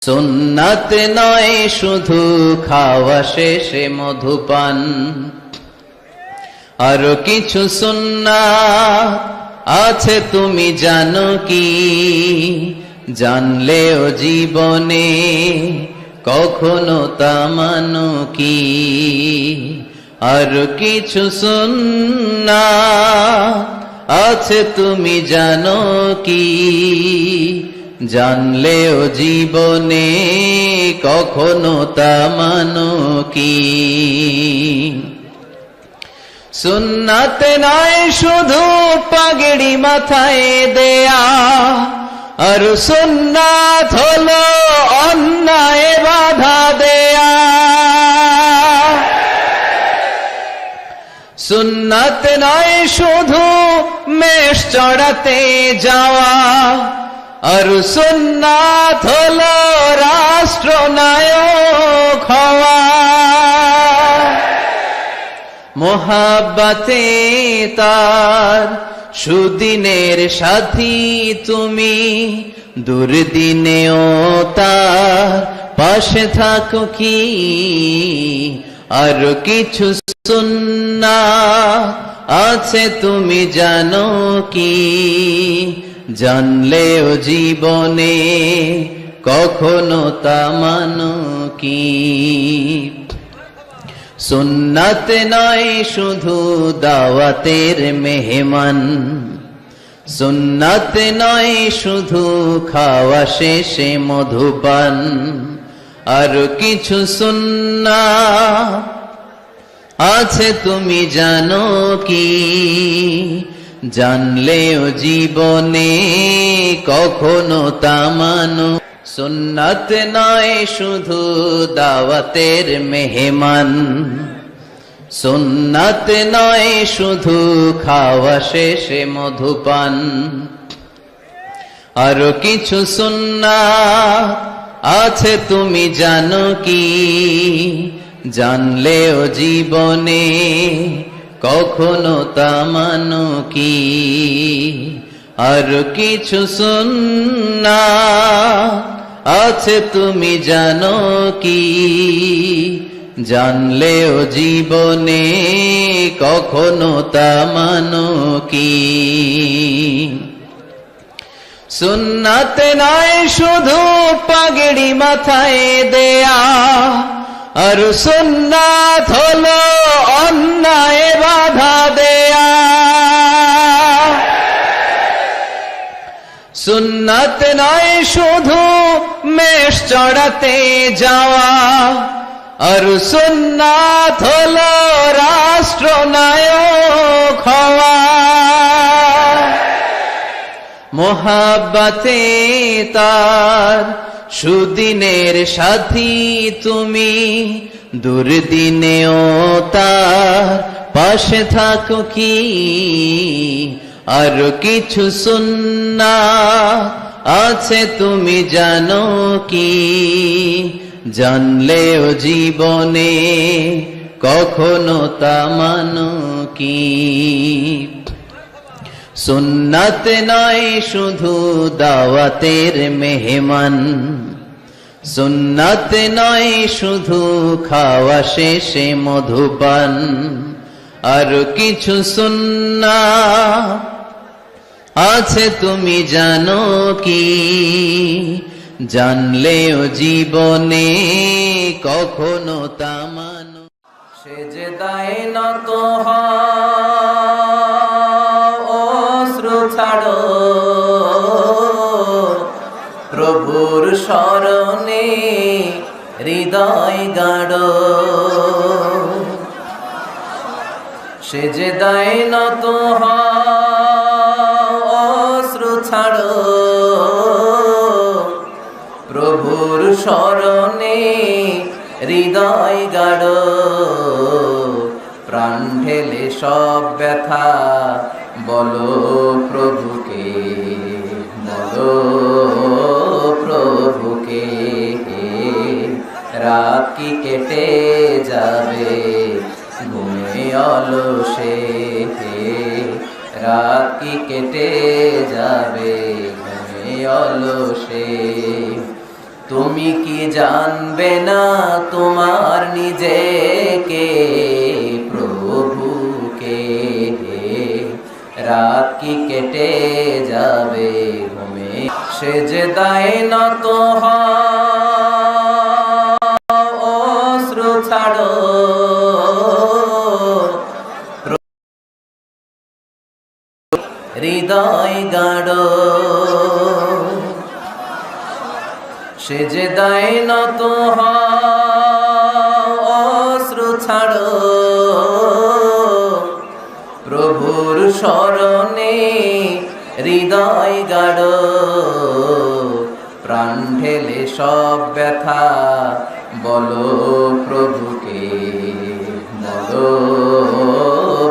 সুন্নাত নয় শুধু খাওয়া শেষে মধুপান, আরো কিছু সুন্নাত আছে তুমি জানো কি? জানলেও জীবনে কখনো তা মানো কি? আরো কিছু সুন্নাত আছে তুমি জানো কি? জানলেও জীবনে কখনো তা মানো কি? সুন্নাত নয় শুধু পাগড়ি মাথায় দেয়া, আর সুন্নাত হলো অন্যায় বাধা দেয়া। সুন্নাত নয় শুধু মেষ চড়াতে যাওয়া, আর সুন্নাত হলো রাষ্ট্রনায়ক হওয়া। মোহাব্বতে তার সুদিনের সাথী তুমি, দুর্দিনেও তার পাশে থাকো কি? আর কিছু সুন্নাত আছে তুমি জানো কি? জানলেও জীবনে কখনো তা মানো কি? সুন্নাত নয় শুধু দাওয়াতের মেহমান, সুন্নাত নয় শুধু খাওয়া শেষে মধুপান, আর কিছু সুন্নাত আছে তুমি জানো কি? জানলেও জীবনে কখনো তা মানো। সুন্নাত নয় শুধু দাওয়াতের মেহমান, সুন্নাত নয় শুধু খাওয়া শেষে মধুপান, আরো কিছু সুন্নাত আছে তুমি জানো কি? জানলেও জীবনে কখনো তা মানো কি? আর কিছু সুন্নাত আছে তুমি জানো কি? জানলেও জীবনে কখনো তা মানো কি? সুন্নাত নয় শুধু পাগড়ি মাথায় দেয়া, আর সুন্নাত হলো অন্যায় বাধা দেয়া। সুন্নাত নয় শুধু মেষ চড়াতে যাওয়া, আর সুন্নাত হলো রাষ্ট্রনায়ক হওয়া। মোহাব্বতে তার সুদিনের সাথী তুমি, দুর্দিনেও তার পাশে থাকো কি? আর কিছু সুন্নাত আছে তুমি জানো কি? জানলেও জীবনে কখনো তা মানো কি? সুন্নাত নয় শুধু দাওয়াতের মেহমান, সুন্নাত নয় শুধু খাওয়া শেষে মধুপান, আর কিছু সুন্নাত আছে তুমি জানো কি? জানলেও জীবনে কখনো তা মানো। সেজদায় নত হও, অশ্রু ছাড়ো, প্রভুর শরণে হৃদয় গাড়ো। সেজদায় নত হও, অশ্রু ছাড়ো, প্রভুর শরণে হৃদয় গাড়ো। প্রাণ ঢেলে সব ব্যথা বলো প্রভুকে, বলো প্রভুকে। রাত কি কেটে যাবে ঘুমে অলসে, রাত কি কেটে যাবে ঘুমে অলসে। তুমি কি জানবে না তোমার নিজেকে প্রভুকে, রাত কি কেটে যাবে ঘুমে, সেজদায় নত হও, অশ্রু ছাড়ো, হৃদয় গাড়ো, সেজদায় নত হও, অশ্রু ছাড়ো, প্রভুর শরণে হৃদয় গাড়ো, প্রাণ ঢেলে সব ব্যথা বলো প্রভুকে, বলো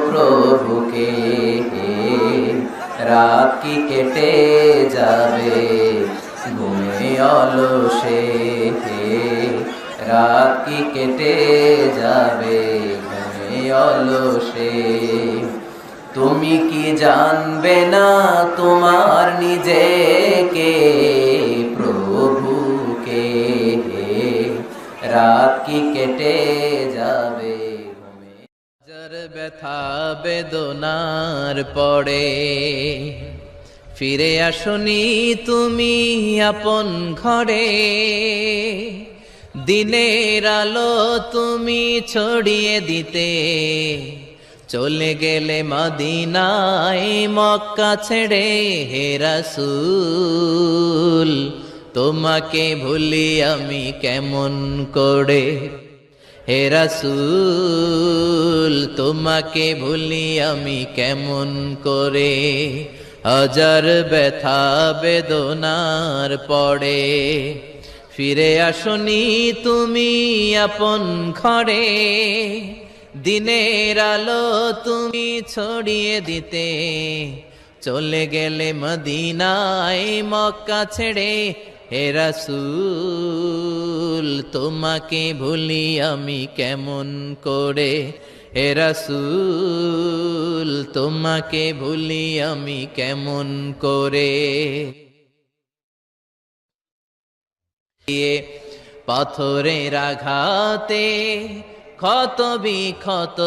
প্রভুকে, রাত কি কেটে যাবে ঘুমে অলসে, রাত কি কেটে যাবে ঘুমে অলসে, তুমি কি জানবে না তোমার নিজেকে প্রভুকে, রাত কি কেটে যাবে ঘুমে, হাজার ব্যথা বেদনার পড়ে ফিরে আসনি তুমি আপন ঘরে, দিনের আলো তুমি ছড়িয়ে দিতে চলে গেলে মদিনায় মক্কা ছেড়ে, হে রাসূল তোমাকে ভুলি আমি কেমন করে, হে রাসূল তোমাকে ভুলি আমি কেমন করে, হাজার ব্যথা বেদনার পড়ে ফিরে আসনি তুমি আপন ঘরে, দিনের আলো তুমি ছড়িয়ে দিতে চলে গেলে মদিনায় মক্কা ছেড়ে, হে রাসূল তোমাকে ভুলি আমি কেমন করে, হে রাসূল তোমাকে ভুলি আমি কেমন করে, পাথরের আঘাতে ক্ষত বিক্ষত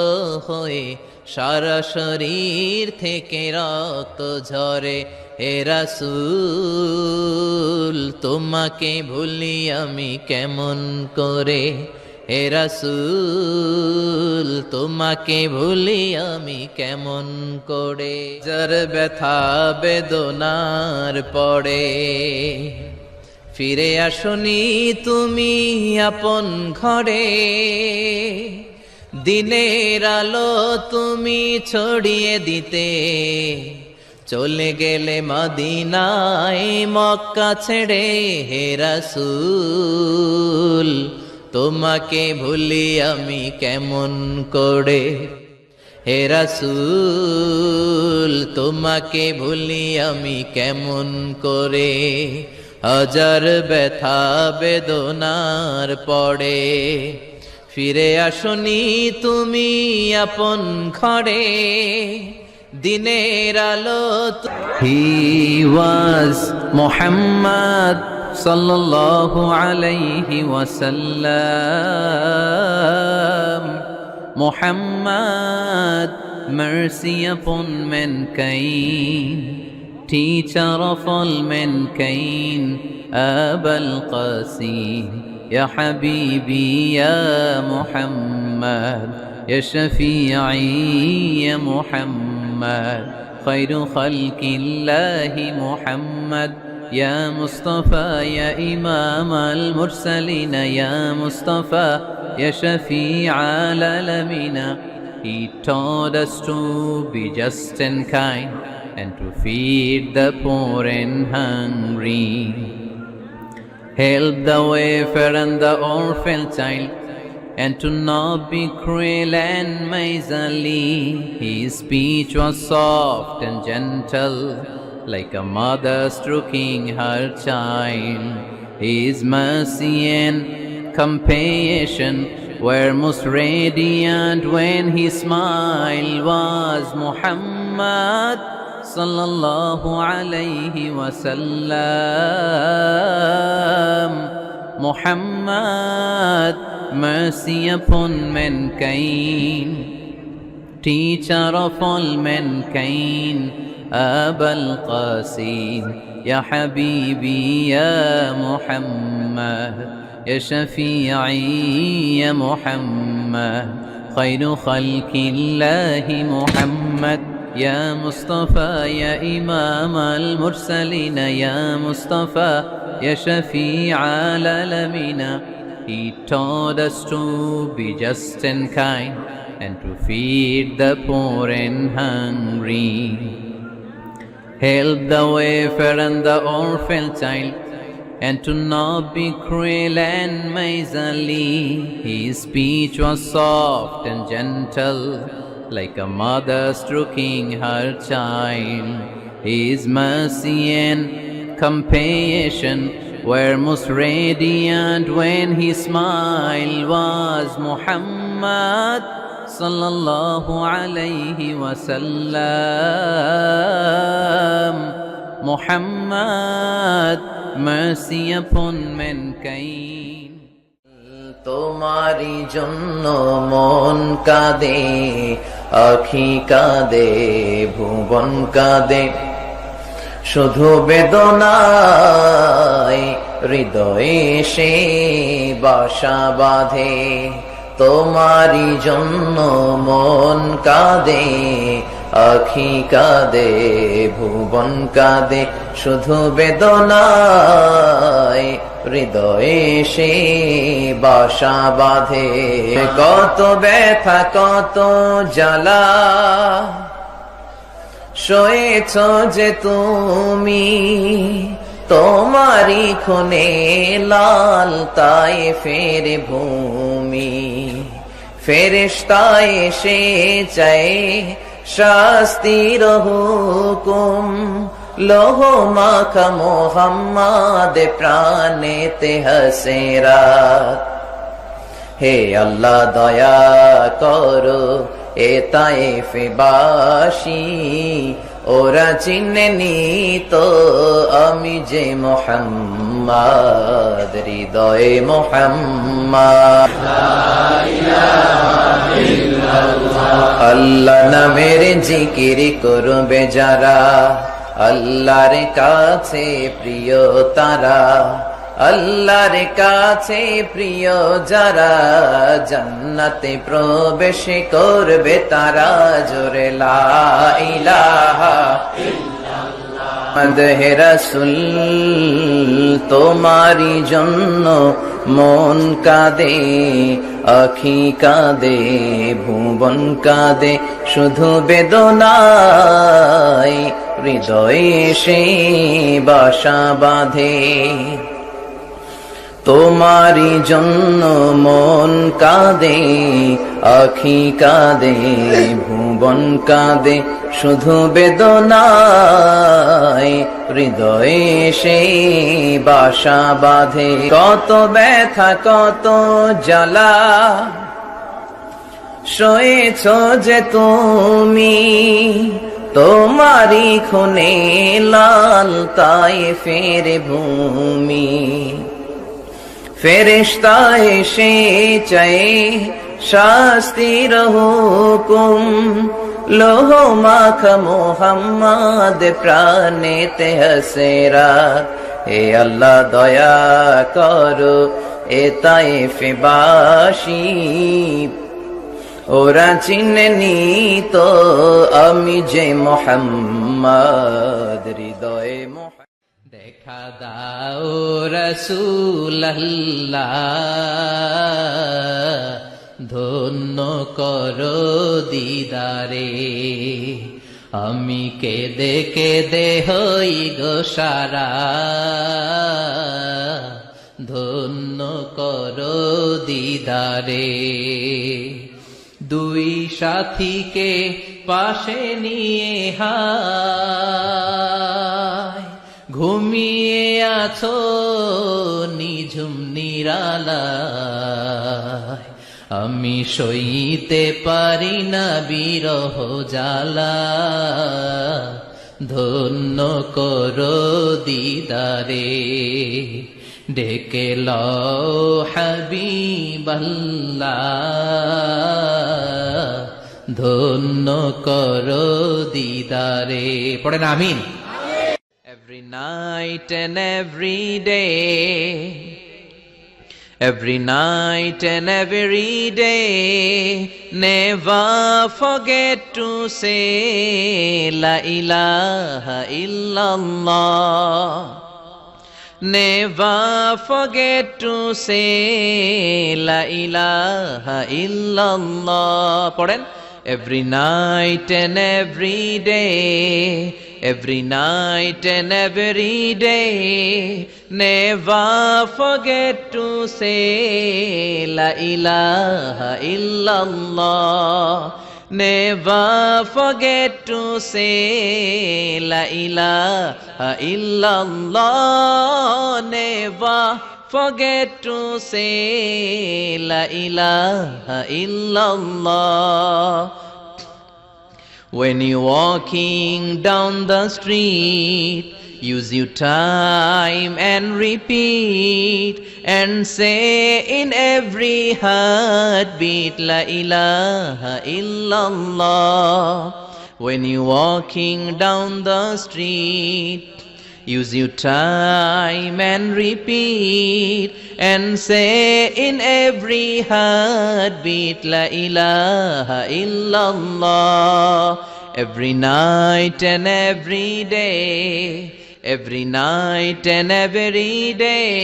হয়ে সারা শরীর থেকে রক্ত ঝরে, হে রাসূল তোমাকে ভুলি আমি কেমন করে, হে রাসূল তোমাকে ভুলি আমি কেমন করে, যার ব্যথা বেদনার পড়ে ফিরে আসনি তুমি আপন ঘরে, দিনের আলো তুমি ছড়িয়ে দিতে চলে গেলে মদিনায় মক্কা ছেড়ে, হে রাসূল তোমাকে ভুলি আমি কেমন করে, হে রাসূল তোমাকে ভুলি আমি কেমন করে, হাজার ব্যথা বেদনার পড়ে ফিরে আসনি তুমি আপন ঘরে, দিনের আলো। He was Muhammad sallallahu alayhi wasallam, Muhammad, mercy upon mankind, teacher of all mankind, Abul Qasim, Ya Habibi, Ya Muhammad, Ya Shafi'i, Ya Muhammad, Khairu Khalqillahi Muhammad, Ya Mustafa, Ya Imam al-Mursalin, Ya Mustafa, Ya Shafi'i al-Alamina. He taught us to be just and kind, and to feed the poor and hungry, help the wafer and the orphan child, and to not be cruel and miserly. His speech was soft and gentle, like a mother stroking her child. His mercy and compassion were most radiant when his smile was Muhammad sallallahu alayhi wasallam. Muhammad, mercy upon mankind, teacher of all mankind, Abul Qasim, Ya Habibi, Ya Muhammad, Ya Shafi'i, Ya Muhammad, Khairu Khalqillahi Muhammad, Ya Mustafa, Ya Imam al-Mursalin, Ya Mustafa, Ya Shafi'i al-Alamina. He taught us to be just and kind, and to feed the poor and hungry, help the wafer and the orphan child, and to not be cruel and miserly. His speech was soft and gentle, like a mother stroking her child. His mercy and compassion were most radiant when his smile was Muhammad sallallahu alayhi wasallam. Muhammad, mercy upon mankind. তোমারি জন্য মন কাঁদে, আখি কাঁদে, ভুবন কাঁদে, শুধু বেদনায় হৃদয়ে সে বাসা বাঁধে। তোমারি জন্য মন কাঁদে, আখি কাঁদে, ভুবন কাঁদে, শুধু বেদনায় হৃদয়ে সে বাসা বাঁধে। কত ব্যথা কত জ্বালা সয়েছ যে তুমি, তোমারি খুনে লাল তায়েফের ভূমি। ফেরেশতা এসে চায় শাস্তির হুকুম, লোহ মাখা মোহাম্মদ প্রাণেতে হাসে রাত। হে আল্লাহ দয়া করো এ তায়েফবাসী, ওরা চিনেনি তো আমি যে মোহাম্মদ, হৃদয়ে মোহাম্মদ। আল্লাহ নামের জিকির করবে যারা, আল্লাহর কাছে প্রিয় তারা, আল্লাহর কাছে প্রিয় যারা, জান্নাতে প্রবেশ করবে তারা। জোরে লা ইলাহা ইল্লাল্লাহ। মদহে রাসূল তোমারি জন্য মন কাঁদে, আখি কাঁদে, ভুবন কাঁদে, শুধু বেদনায় হৃদয়ে সে বাসা বাঁধে। তোমারি জন্য মন কাঁদে, আখি কাঁদে, ভুবন কাঁদে, শুধু বেদনায় হৃদয়ে সে বাসা বাঁধে। কত ব্যথা কত জ্বালা সয়েছ যে তুমি, তোমারি খুনে লাল তায়েফের ভূমি। ফেরেশতা এসে চায় শাস্তির হুকুম, লোহ মাখা মোহাম্মদ প্রাণেতে হাসে রাত। হে আল্লাহ দয়া করো এ তায়েফবাসী, ওরা চিনেনি তো আমি যে মোহাম্মদ, হৃদয়ে মোহাম্মদ। দেখা দাও রাসূলুল্লাহ, ধন্য করো দিদারে, আমি কেঁদে কেঁদে হই গো সারা, ধন্য করো দিদারে। দুই সাথীকে পাশে নিয়ে হায়, ঘুমিয়ে আছো নিঝুম নিরালায়, আমি সইতে পারি না বিরহ জ্বালা, ধন্য করো দিদারে। ডেকে লও হাবিবাল্লাহ, ধন্য করো দিদারে। পড়েন আমিন। Every night and every day, every night and every day, never forget to say La ilaha illallah. Never forget to say La ilaha illallah. Pardon? Every night and every day, every night and every day, never forget to say La ilaha illallah. Never forget to say La ilaha illallah. Never forget to say La ilaha illallah. When you're walking down the street, use your time and repeat, and say in every heartbeat La ilaha illallah. When you're walking down the street, use your time and repeat, and say in every heartbeat La ilaha illallah. Every night and every day, every night and every day,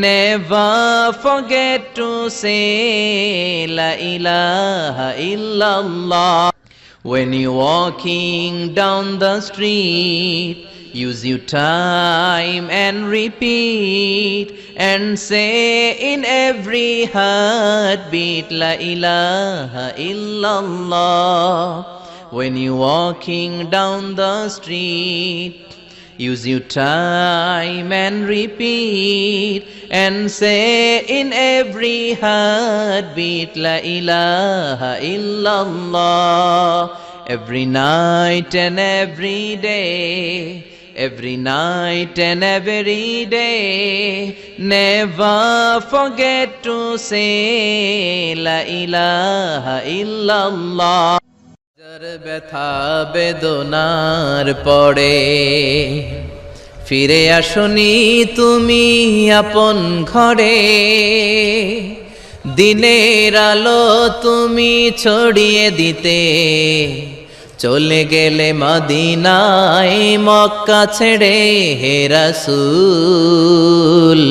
never forget to say La ilaha illallah. When you're walking down the street, use your time and repeat, and say in every heartbeat La ilaha illallah. When you're walking down the street, use your time and repeat, and say in every heartbeat La ilaha illallah. Every night and every day, every night and every day, never forget to say La ilaha illallah. যার ব্যথা বেদনার পড়ে ফিরে আসনি তুমি আপন ঘরে, দিনের আলো তুমি ছড়িয়ে দিতে চলে গেলে মদিনায় মক্কা ছেড়ে। হে রাসূল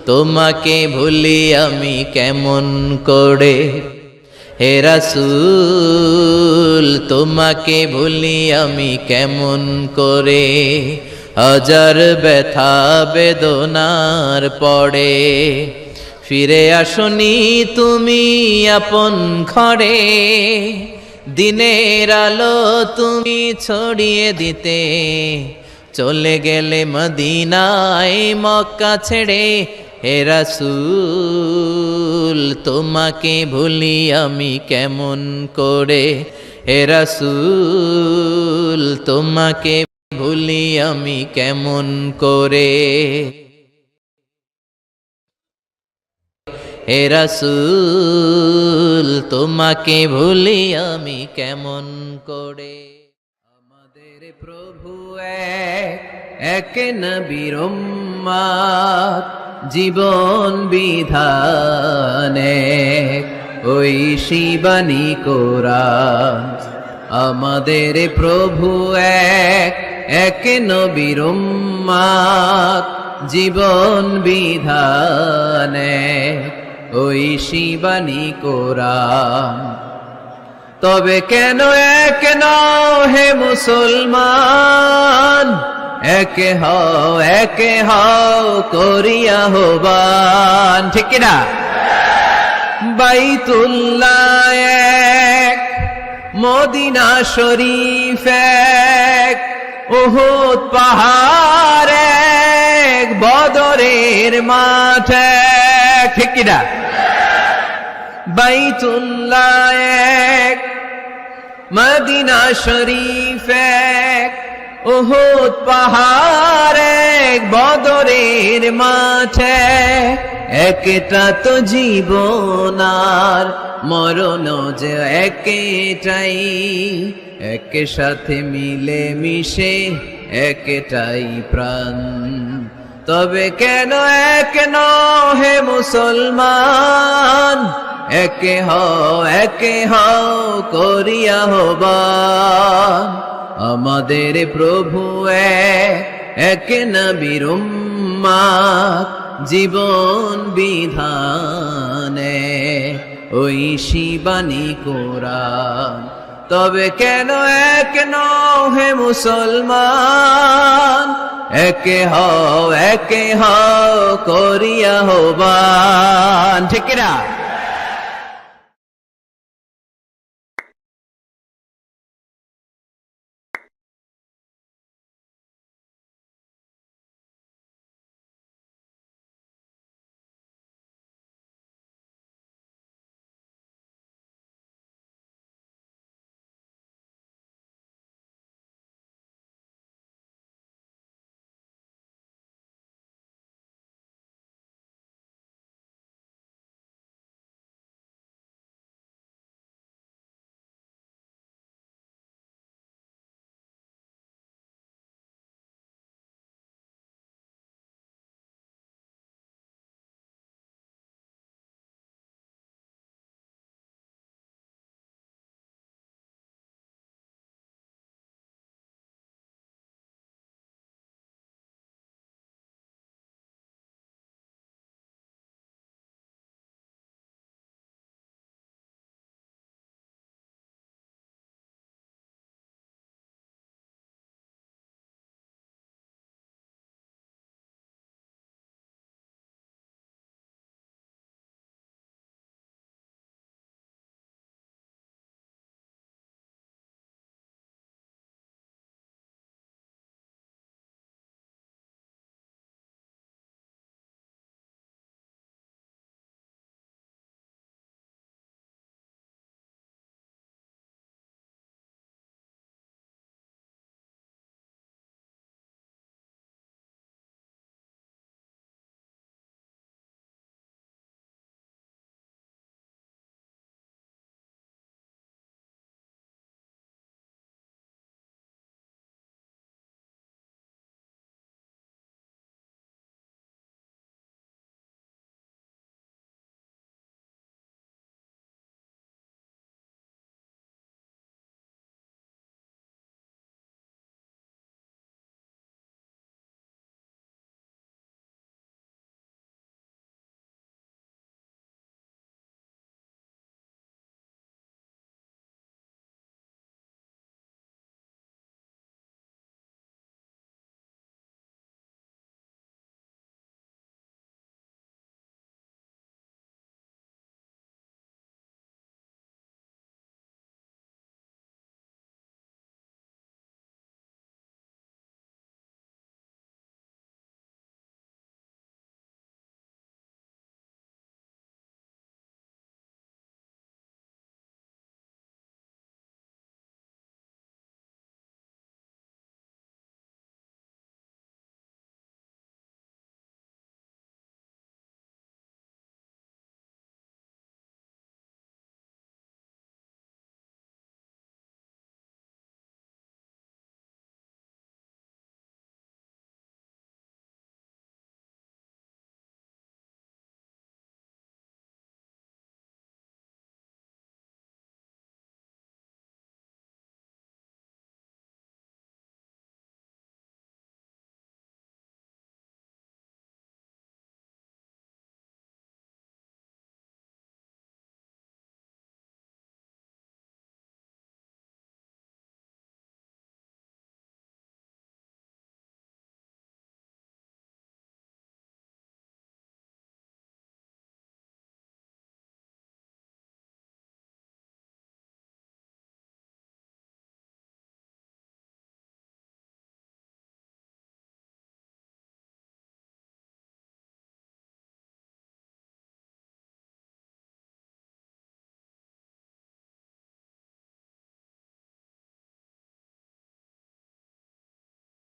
তোমাকে ভুলি আমি কেমন করে, হে রাসূল তোমাকে ভুলি আমি কেমন করে। হাজার ব্যথা বেদনার পড়ে ফিরে আসনি তুমি আপন ঘরে, দিনের আলো তুমি ছড়িয়ে দিতে চলে গেলে মদিনায় মক্কা ছেড়ে। হে রাসূল তোমাকে ভুলি আমি কেমন করে, হে রাসূল তোমাকে ভুলি আমি কেমন করে, হে রাসূল তোমাকে ভুলি আমি কেমন করে। আমাদের প্রভু এক নবীর উম্মত, জীবন বিধানে ওই শিবানী কোরআন। আমাদের প্রভু এক নবীর উম্মত, জীবন বিধানে ওই শিবানী কোরআন। তবে কেন এক নও হে মুসলমান, একে হও করিয়া হবান। ঠিক কিনা? বাইতুল্লাহ এক, মদিনা শরীফ এক, উহুদ পাহাড় এক, বদরের মাঠ এক। ঠিক কিনা? বাইতুল্লাহ এক, মদিনা শরীফ এক, উহুদ পাহাড়ে বদরের মাঠে একটা তো জীবন আর মরণ যে একটাই, একে সাথে মিলে মিশে একটাই প্রাণ। তবে কেন এক হে মুসলমান, একে হও করিয়া হবান। আমাদের প্রভু এক নবীর উম্মত, জীবন বিধানে ওই শিবানী কোরআন। তবে কেন এক হে মুসলমান, একে হও করিয়া হবান। ঠিক না?